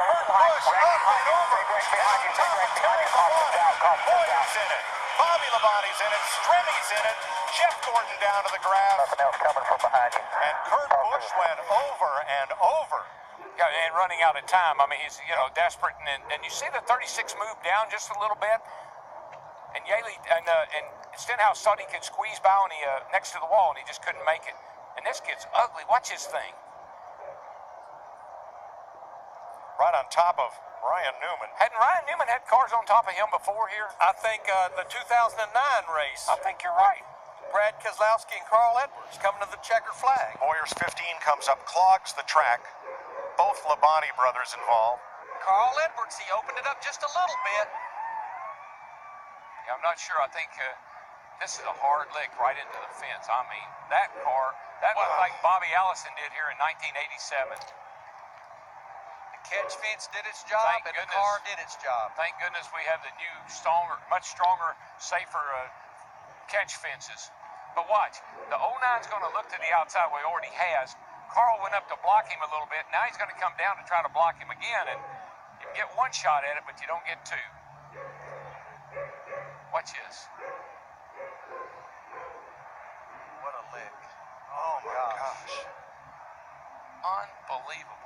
Kurt Busch up and over. Boyer's in it. Bobby Labonte's in it. Stremmy's in it. Jeff Gordon down to the grab. Nothing else coming from behind you. And Kurt Busch went over and over. Yeah, and running out of time. I mean, he's, desperate. And you see the 36 move down just a little bit. And Yaley and Stenhouse thought he could squeeze by on the next to the wall, and he just couldn't make it. And this kid's ugly. Watch his thing. Right on top of Ryan Newman. Hadn't Ryan Newman had cars on top of him before here? I think the 2009 race. I think you're right. Brad Keselowski and Carl Edwards coming to the checker flag. Boyer's 15 comes up, clogs the track. Both Labonte brothers involved. Carl Edwards, he opened it up just a little bit. Yeah, I'm not sure. I think this is a hard lick right into the fence. I mean, that car, that looked like Bobby Allison did here in 1987. Catch fence did its job, and the car did its job. Thank goodness we have the new, much stronger, safer catch fences. But watch, the 09's going to look to the outside where he already has. Carl went up to block him a little bit. Now he's going to come down to try to block him again, and you can get one shot at it, but you don't get two. Watch this. What a lick. Oh, my gosh. Unbelievable.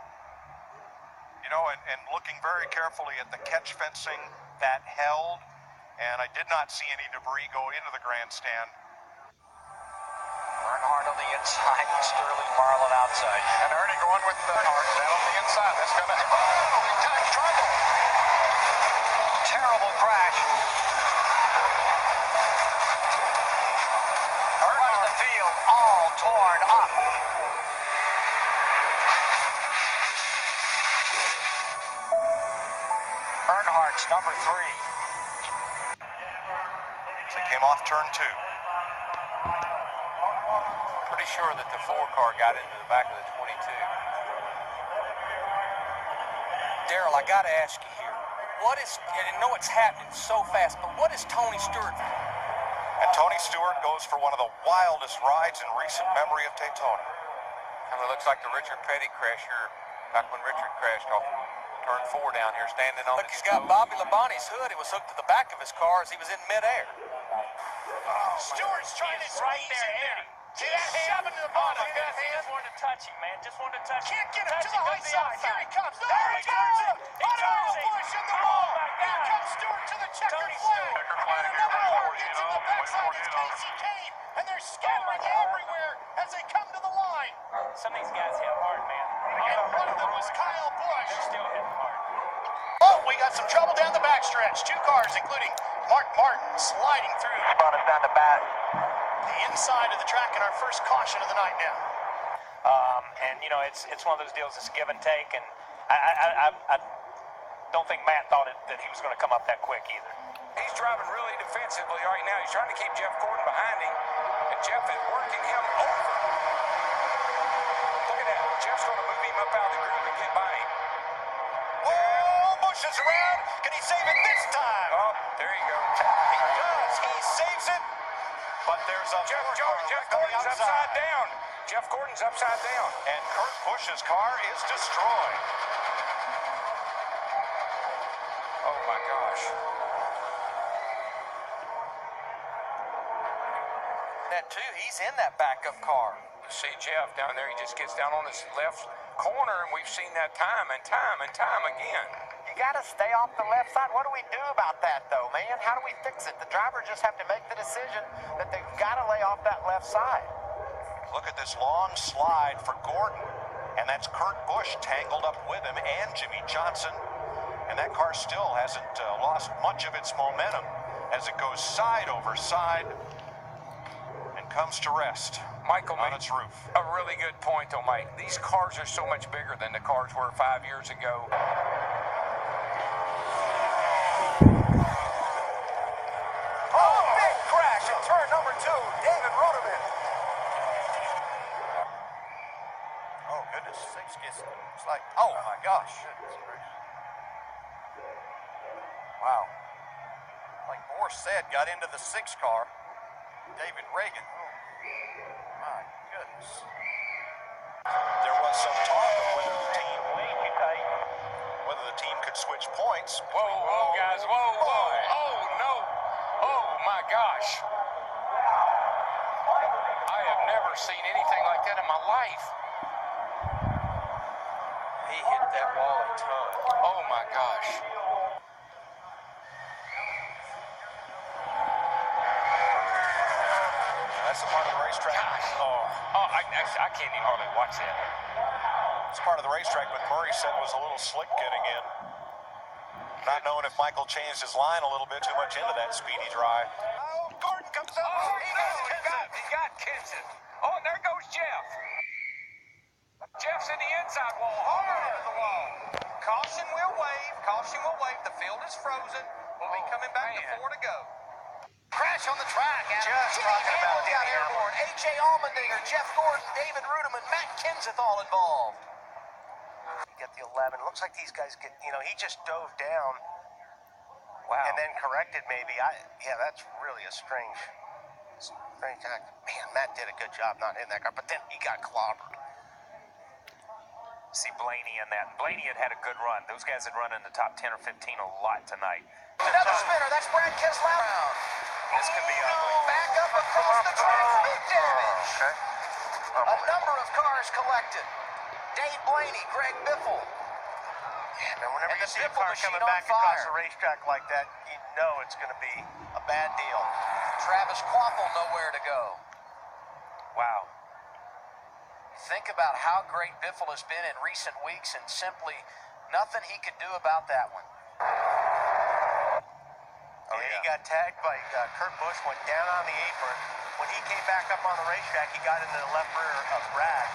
You know, and looking very carefully at the catch fencing that held, and I did not see any debris go into the grandstand. Earnhardt on the inside and Sterling Marlin outside. And Ernie going with Earnhardt down on the inside. That's going to... Oh, he got in trouble. Terrible crash. Front of the field all torn up. Earnhardt's number 3. They came off turn 2. Pretty sure that the 4 car got into the back of the 22. Darrell, I got to ask you here. What is, and I know it's happening so fast, but what is Tony Stewart? And Tony Stewart goes for one of the wildest rides in recent memory of Daytona. Kind of looks like the Richard Petty crash here, back when Richard crashed off turn 4 down here, standing on Look, he's got Bobby Labonte's hood. It was hooked to the back of his car as he was in midair. Stewart's trying to right there, Eddie. See that hand? Shoving to the bottom. Just wanted to touch him, man. Just wanted to touch him. Can't get him to the high side. Here he comes. There There he he turns it. He turns it. Busch in the Oh, wall. my Here God. comes Stewart to the checkered Tony flag. Stewart. And another car gets in the backside. It's Casey Kane. And they're scattering everywhere as they come to the line. Some of these guys hit hard, man. And one of them was Kyle Busch. They're still hitting hard. Oh, we got some trouble down the backstretch. 2 cars, including Mark Martin, sliding through Spun us down the back. the inside of the track in our first caution of the night now. And you know, it's one of those deals. It's give and take, and I don't think Matt thought that he was going to come up that quick either. He's driving really defensively right now. He's trying to keep Jeff Gordon behind him, and Jeff is working him over. Look at that. Jeff's going to move him up out of the groove and get by him. Oh, Busch is around. Can he save it this time? Oh, there you go. He does. He saves it. But there's a Jeff on Gordon's the upside outside. down. Jeff Gordon's upside down. And Kurt Busch's car is destroyed. Oh, my gosh. That too, he's in that backup car. You see Jeff down there. He just gets down on his left corner, and we've seen that time and time and time again. You got to stay off the left side. What do we do about that, though, man? How do we fix it? The driver just have to make the decision that they've got to lay off that left side. Look at this long slide for Gordon. And that's Kurt Busch tangled up with him and Jimmy Johnson. And that car still hasn't lost much of its momentum as it goes side over side and comes to rest Michael on made its roof. a really good point, though, Mike. These cars are so much bigger than the cars were 5 years ago. Oh, big crash in turn number 2. David Rotovin. Oh, goodness. It's like, oh, my gosh. Wow. Like Morse said, got into the 6 car. David Reagan. Oh, my goodness. There was some talk of whether the points. Whoa, guys, whoa. Oh, no. Oh, my gosh. I have never seen anything like that in my life. He hit that wall a ton. Oh, my gosh. That's a part of the racetrack. Gosh. I can't even hardly watch that. It's part of the racetrack, but Murray said was a little slick getting in. Not knowing if Michael changed his line a little bit too much into that speedy drive. Oh, Gordon comes up. Oh, he got Kenson. Oh, and there goes Jeff. Jeff's in the inside wall, hard into the wall. Caution will wave. Caution will wave. The field is frozen. We'll be coming back to 4 to go. Crash on the track. Just Jimmy talking about Hamlin got Jimmy airborne. A.J. Allmendinger, Jeff Gordon, David Ruderman, Matt Kenseth all involved. Get the 11. Looks like these guys get, he just dove down. Wow. And then corrected maybe. Yeah, that's really a strange act. Man, Matt did a good job not hitting that car, but then he got clobbered. See Blaney in that. Blaney had a good run. Those guys had run in the top 10 or 15 a lot tonight. Another spinner. That's Brad Keselowski. This could be ugly. Back up across the track. Big damage. Okay. A number of cars collected. Dave Blaney, Greg Biffle. Yeah, man, whenever And you the see a Biffle car machine coming on back across fire. the racetrack like that, you know it's going to be a bad deal. Travis Quapple nowhere to go. Wow. Think about how great Biffle has been in recent weeks and simply nothing he could do about that one. Oh, yeah. He got tagged by Kurt Busch, went down on the apron. When he came back up on the racetrack, he got into the left rear of Brad.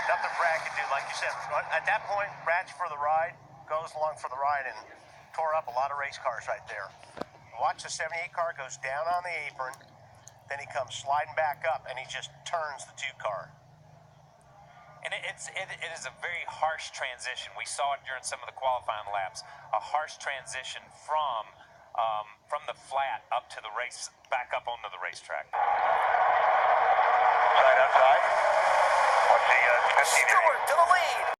Nothing Brad could do, like you said. At that point, Brad's for the ride, goes along for the ride, and tore up a lot of race cars right there. Watch the 78 car goes down on the apron, then he comes sliding back up, and he just turns the 2 car. And it is a very harsh transition. We saw it during some of the qualifying laps. A harsh transition from the flat up to the race, back up onto the racetrack. Right outside. What's the 15 Stewart to the lead.